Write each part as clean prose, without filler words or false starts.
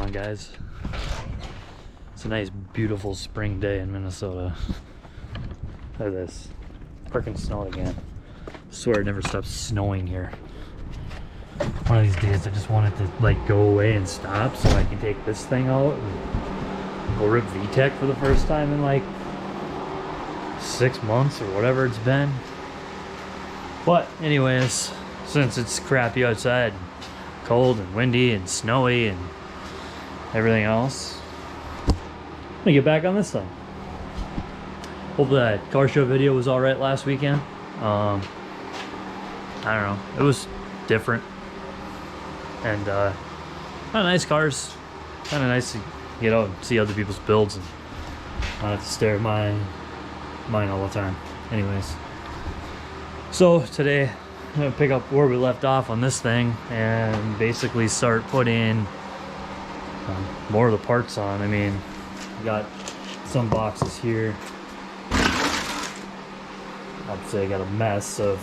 on, guys? It's a nice beautiful spring day in Minnesota. Look at this. Freaking snow again. I swear it never stops snowing here. One of these days I just want it to like go away and stop so I can take this thing out and go rip VTEC for the first time in like 6 months or whatever it's been. But anyways, since it's crappy outside, cold and windy and snowy and everything else, I'm gonna get back on this thing. Hope that car show video was alright last weekend. I don't know, it was different and kind of nice cars, kind of nice to get out and see other people's builds and not have to stare at mine all the time. Anyways, so today I'm gonna pick up where we left off on this thing and basically start putting more of the parts on. I mean, we got some boxes here. I'd say I got a mess of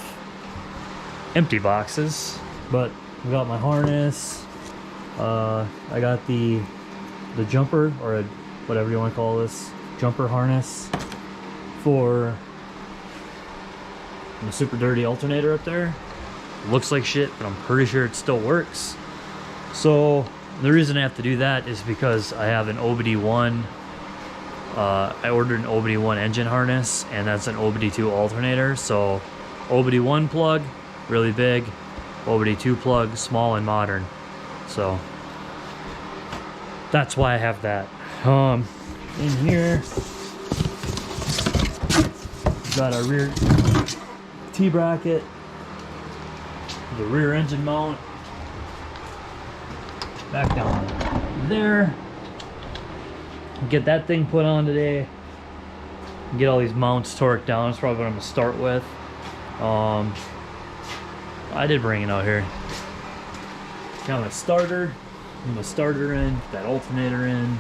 empty boxes, but we got my harness. I got the jumper, or whatever you want to call this, jumper harness for the super dirty alternator up there. Looks like shit, but I'm pretty sure it still works. So the reason I have to do that is because I have an OBD1. I ordered an OBD1 engine harness, and that's an OBD2 alternator. So OBD1 plug, really big. OBD2 plug, small and modern. So that's why I have that. In here, we've got our rear T-bracket, the rear engine mount, back down there. Get that thing put on today. Get all these mounts torqued down. That's probably what I'm gonna start with. I did bring it out here. Got my starter. Get my starter in. Get that alternator in.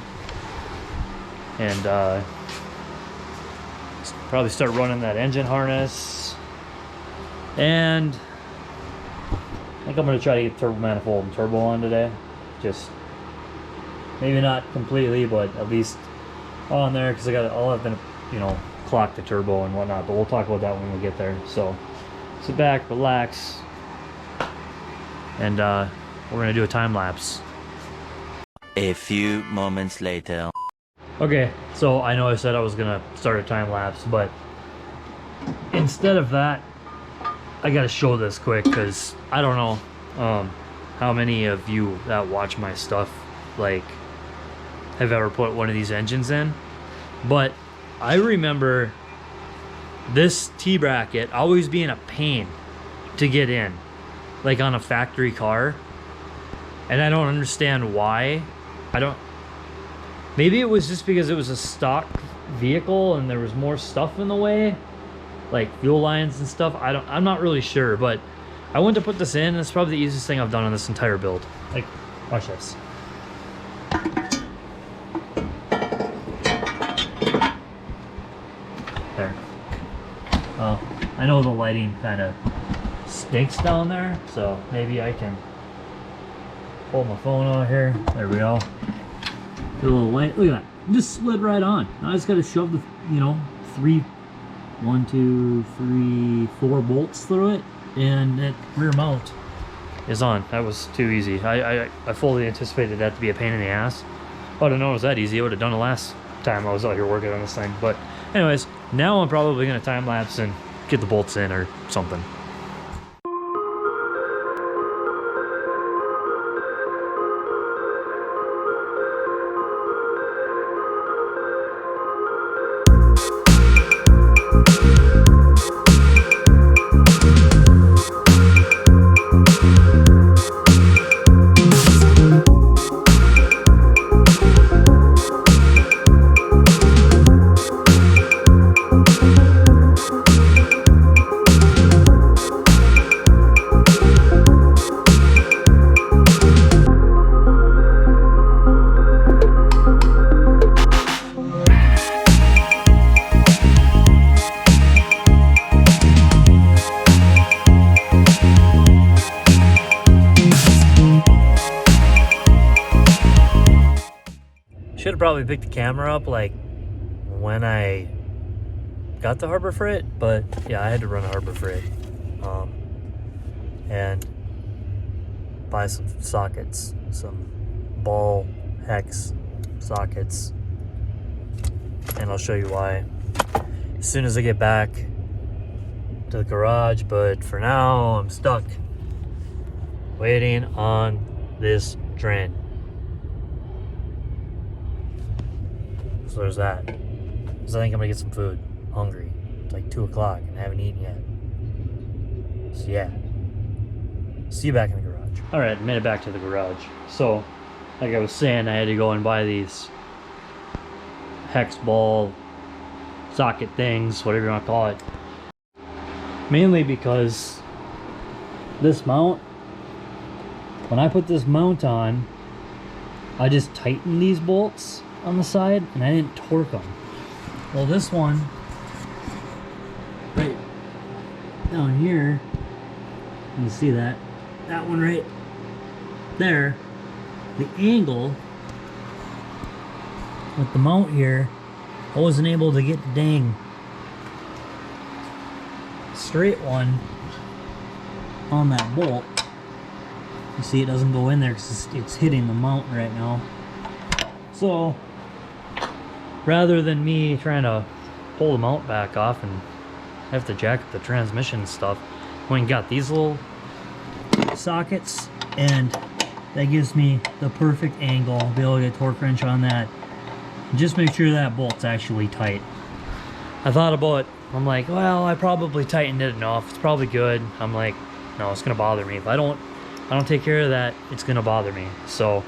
And probably start running that engine harness. And I think I'm gonna try to get turbo manifold and turbo on today. Just maybe not completely, but at least on there, because I'll have to, you know, clock the turbo and whatnot. But we'll talk about that when we get there. So sit back, relax, and we're gonna do a time lapse. A few moments later. Okay, so I know I said I was gonna start a time lapse, but instead of that, I gotta show this quick because I don't know how many of you that watch my stuff like have ever put one of these engines in, but I remember this T-bracket always being a pain to get in, like on a factory car, and I don't understand why. Maybe it was just because it was a stock vehicle and there was more stuff in the way, like fuel lines and stuff. I'm not really sure, but I went to put this in, and it's probably the easiest thing I've done on this entire build. Like, watch this. There. I know the lighting kind of stinks down there, so maybe I can pull my phone out here. There we go. Get a little light. Look at that. It just slid right on. Now I just got to shove the, you know, 4 bolts through it, and that rear mount is on. That was too easy. I fully anticipated that to be a pain in the ass. I would have known it was that easy. I would have done it last time I was out here working on this thing. But anyways, now I'm probably going to time lapse and get the bolts in or something. Should have probably picked the camera up like when I got to Harbor Freight, but yeah, I had to run to Harbor Freight and buy some sockets, some ball hex sockets, and I'll show you why as soon as I get back to the garage. But for now, I'm stuck waiting on this train. So there's that. So I think I'm gonna get some food. I'm hungry. It's like 2 o'clock and I haven't eaten yet. So yeah. See you back in the garage. Alright, made it back to the garage. So, like I was saying, I had to go and buy these hex ball socket things, whatever you want to call it. Mainly because this mount, when I put this mount on, I just tightened these bolts on the side and I didn't torque them. Well, this one right down here, you can see that one right there, the angle with the mount here, I wasn't able to get the dang straight one on that bolt. You see it doesn't go in there because it's hitting the mount right now. So rather than me trying to pull the mount back off and have to jack up the transmission and stuff, went and got these little sockets, and that gives me the perfect angle. I'll be able to get a torque wrench on that. Just make sure that bolt's actually tight. I thought about it. I'm like, well, I probably tightened it enough. It's probably good. I'm like, no, it's gonna bother me. If I don't take care of that, it's gonna bother me. So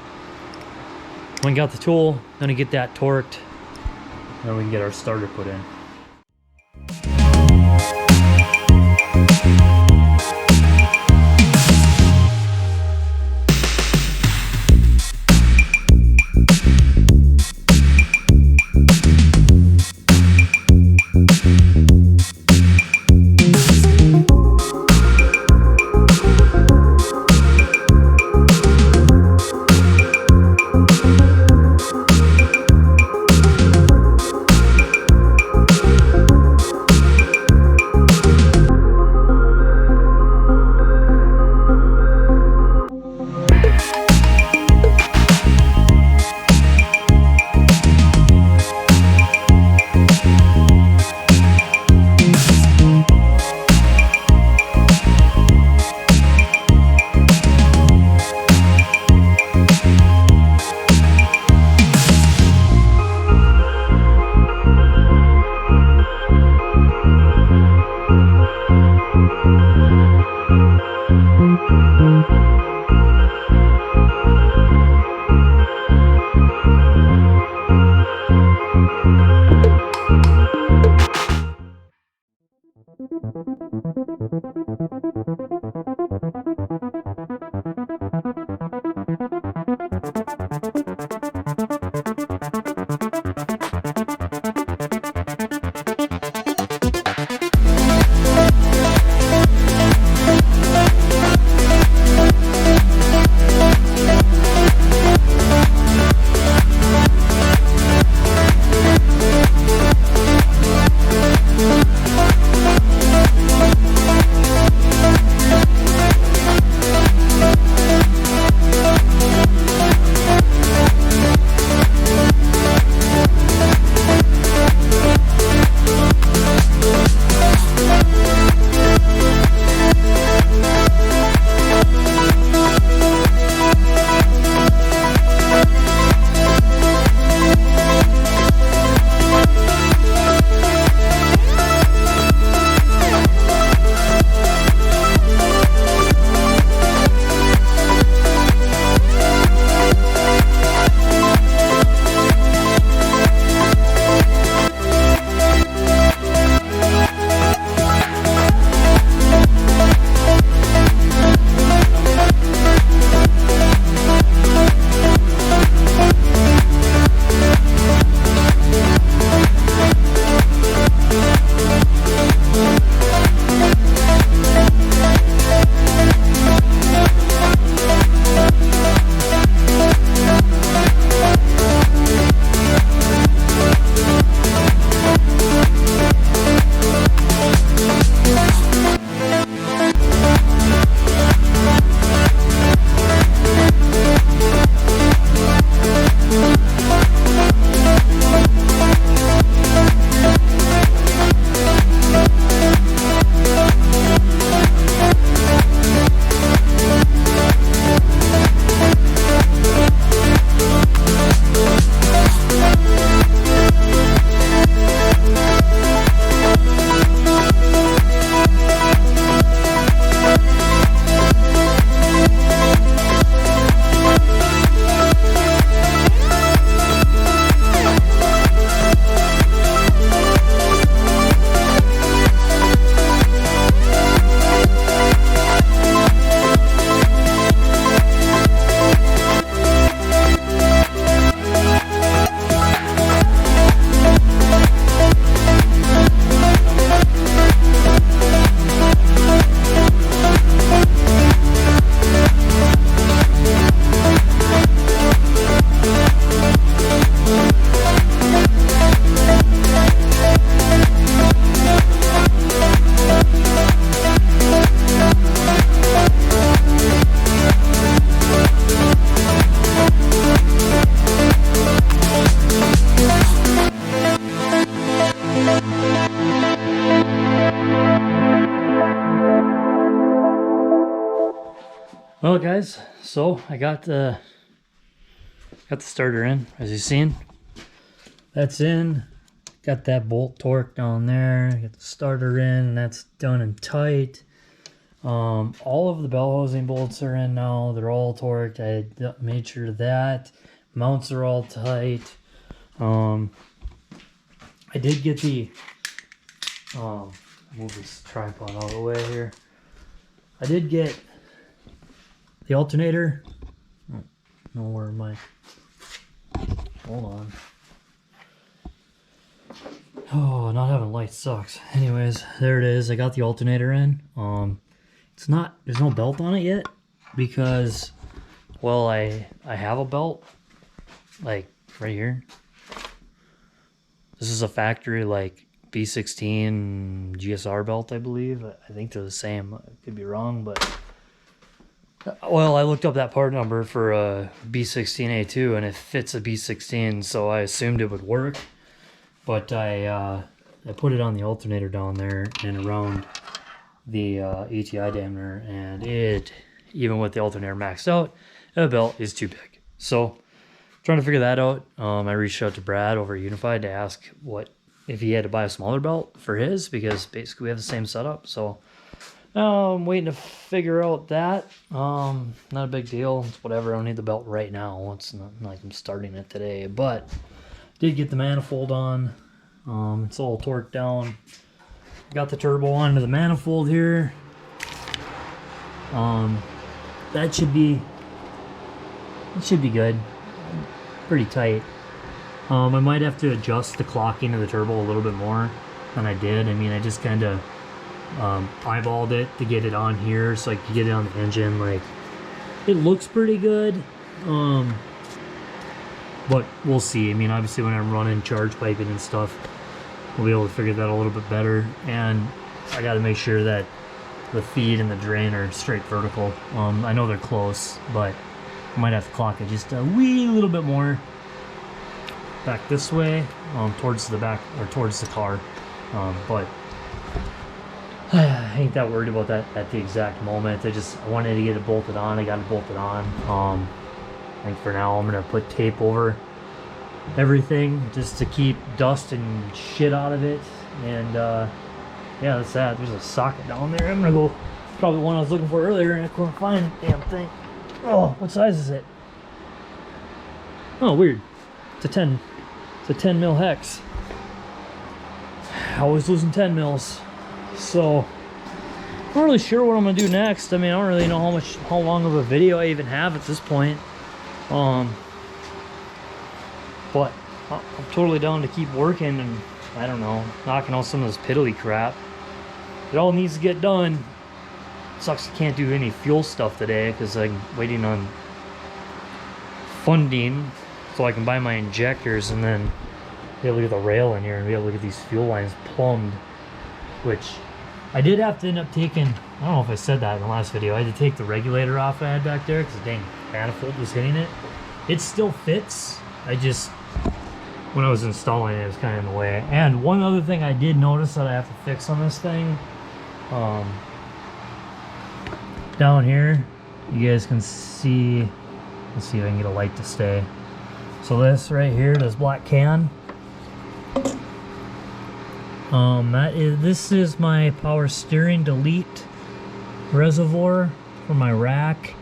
when I got the tool, gonna get that torqued, and then we can get our starter put in. Well, guys, so I got the starter in, as you've seen. That's in. Got that bolt torque down there. Got the starter in, and that's done and tight. All of the bell housing bolts are in now. They're all torqued. I made sure that mounts are all tight. I did get the move this tripod out of the way here. I did get the alternator. No, where am I? Hold on. Oh, not having lights sucks. Anyways, there it is. I got the alternator in. It's not, there's no belt on it yet because, well, I have a belt like right here. This is a factory like B16 GSR belt, I believe. I think they're the same. I could be wrong, but well, I looked up that part number for a B16A2 and it fits a B16, so I assumed it would work. But I put it on the alternator down there and around the ATI dampener, and it, even with the alternator maxed out, the belt is too big. So trying to figure that out. I reached out to Brad over at Unified to ask if he had to buy a smaller belt for his, because basically we have the same setup. So I'm waiting to figure out that. Not a big deal. It's whatever. I don't need the belt right now. It's not like I'm starting it today, but did get the manifold on. It's all torqued down. Got the turbo onto the manifold here. That should be good. Pretty tight. I might have to adjust the clocking of the turbo a little bit more than I did. I mean, I just kind of eyeballed it to get it on here so I could get it on the engine. Like, it looks pretty good. But we'll see. I mean, obviously when I'm running charge piping and stuff, we'll be able to figure that a little bit better. And I got to make sure that the feed and the drain are straight vertical. I know they're close, but I might have to clock it just a wee little bit more back this way, towards the back or towards the car. But I ain't that worried about that at the exact moment. I wanted to get it bolted on. I got it bolted on. I think for now I'm gonna put tape over everything just to keep dust and shit out of it. And yeah, that's that. There's a socket down there. I'm gonna go, probably the one I was looking for earlier, and I couldn't find the damn thing. Oh, what size is it? Oh, weird. It's a 10 mil hex. Always losing 10 mils. So I'm not really sure what I'm gonna do next. I mean, I don't really know how long of a video I even have at this point. But I'm totally down to keep working and, I don't know, knocking out some of this piddly crap. It all needs to get done. Sucks I can't do any fuel stuff today because I'm waiting on funding so I can buy my injectors and then be able to get the rail in here and be able to get these fuel lines plumbed, which I did have to end up taking. I don't know if I said that in the last video. I had to take the regulator off I had back there because the dang manifold was hitting it. It still fits. I just, when I was installing it, it was kind of in the way. And one other thing I did notice that I have to fix on this thing, down here, you guys can see, let's see if I can get a light to stay. So this right here, this black can, this is my power steering delete reservoir for my rack.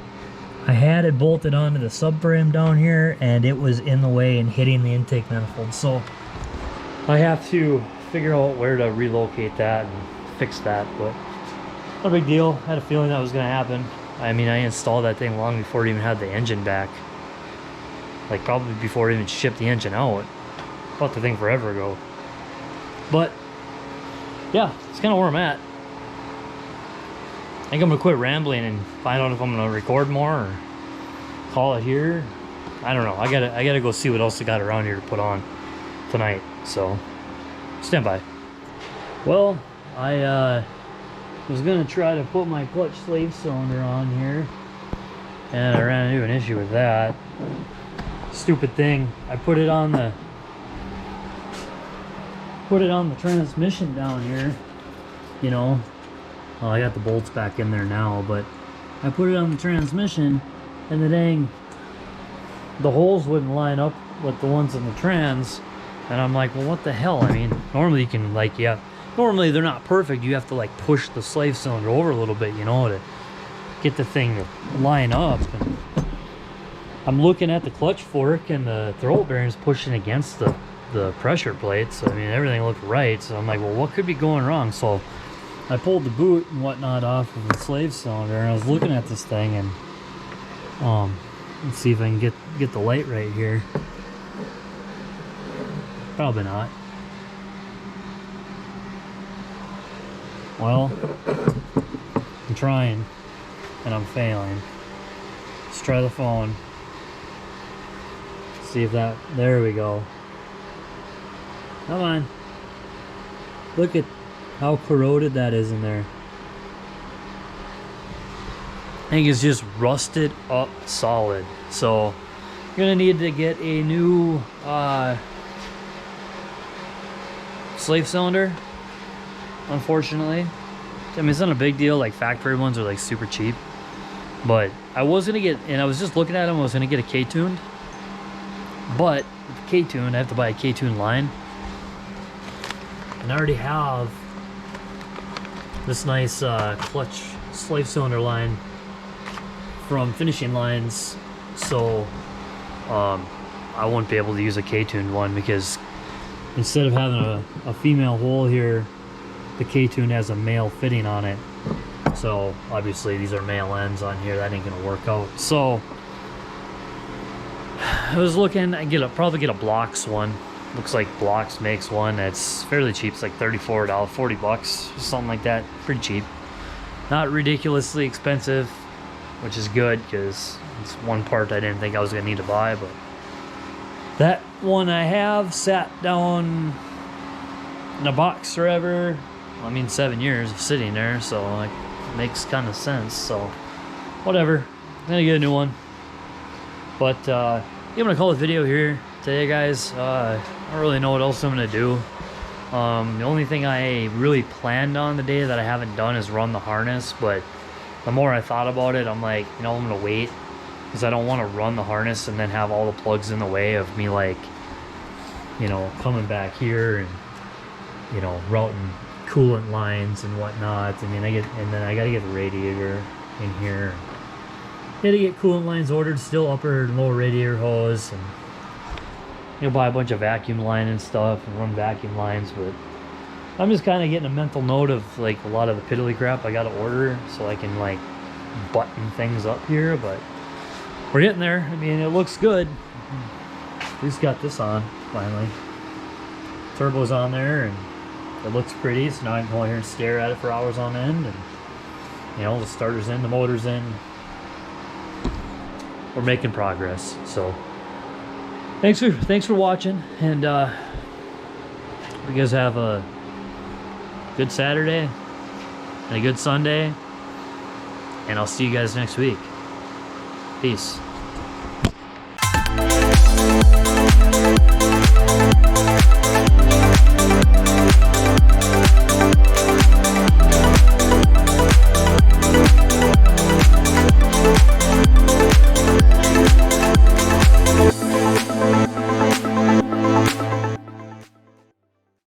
I had it bolted onto the subframe down here and it was in the way and hitting the intake manifold. So I have to figure out where to relocate that and fix that, but not a big deal. I had a feeling that was going to happen. I mean, I installed that thing long before it even had the engine back. Like probably before it even shipped the engine out. Bought the thing forever ago. But yeah, it's kind of where I'm at. I think I'm gonna quit rambling and find out if I'm gonna record more or call it here. I don't know. I gotta go see what else I got around here to put on tonight. So stand by. Well, I was gonna try to put my clutch slave cylinder on here, and I ran into an issue with that. Stupid thing. I put it on the transmission down here. You know, well, I got the bolts back in there now, but I put it on the transmission, and the holes wouldn't line up with the ones in the trans. And I'm like, well, what the hell? I mean, normally you can like, normally they're not perfect. You have to like push the slave cylinder over a little bit, you know, to get the thing to line up. And I'm looking at the clutch fork, and the throat bearing's pushing against the pressure plates. I mean, everything looked right. So I'm like, well, what could be going wrong? So I pulled the boot and whatnot off of the slave cylinder, and I was looking at this thing, and let's see if I can get the light right here. Probably not. Well, I'm trying, and I'm failing. Let's try the phone. See if that, there we go. Come on. Look at how corroded that is in there. I think it's just rusted up solid. So I'm gonna need to get a new slave cylinder, unfortunately. I mean, it's not a big deal. Like factory ones are like super cheap. But I was gonna get, and I was just looking at them, I was gonna get a K-tuned. But with the K-tuned, I have to buy a K-tuned line. And I already have this nice clutch slave cylinder line from Finishing Lines, so I won't be able to use a K-tuned one, because instead of having a female hole here, the K-tuned has a male fitting on it. So obviously these are male ends on here. That ain't gonna work out. So I was looking, probably get a Blocks one. Looks like Blocks makes one that's fairly cheap. It's like $34, $40, something like that. Pretty cheap. Not ridiculously expensive, which is good, because it's one part I didn't think I was gonna need to buy. But that one I have sat down in a box forever. I mean, 7 years of sitting there, so like, it makes kind of sense. So whatever, I'm gonna get a new one. But I'm gonna call the video here today, guys. I don't really know what else I'm gonna do. The only thing I really planned on today that I haven't done is run the harness, but the more I thought about it, I'm like, you know, I'm gonna wait, because I don't want to run the harness and then have all the plugs in the way of me, like, you know, coming back here and, you know, routing coolant lines and whatnot. I mean, then I gotta get the radiator in here. Gotta get coolant lines ordered, still upper and lower radiator hose, and you'll buy a bunch of vacuum line and stuff and run vacuum lines. But I'm just kind of getting a mental note of like a lot of the piddly crap I gotta order, so I can like button things up here. But we're getting there. I mean, it looks good. At least got this on finally. Turbo's on there, and it looks pretty. So now I can go here and stare at it for hours on end, and you know, the starter's in, the motor's in. We're making progress. So thanks for watching, and you guys have a good Saturday and a good Sunday, and I'll see you guys next week. Peace.